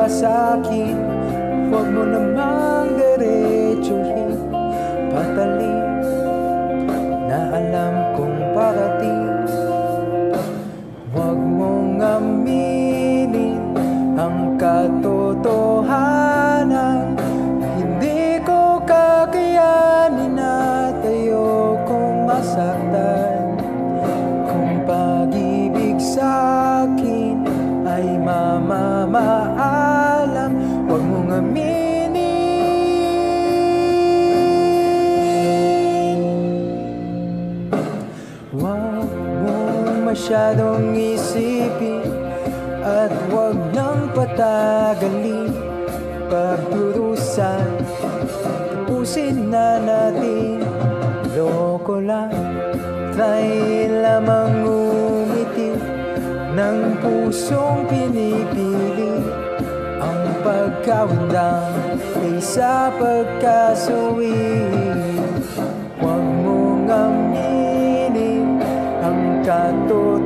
ka sa'kin, huwag mo namang diretsuhin patalim na alam kong parating. Huwag mong aminin ang katotohanan, hindi ko kakayanin at ayokong masaktan. Kung pag-ibig sa'kin ay mamamaalam, huwag mong aminin. Huwag mong masyadong isipin at huwag nang patagalin pagdurusan. Tapusin na natin, loko lang. Try lamang umiti ng pusong pinipili ang pagkawindang kaysa pagkasuwi. Huwag mong aminin ang katotohanan,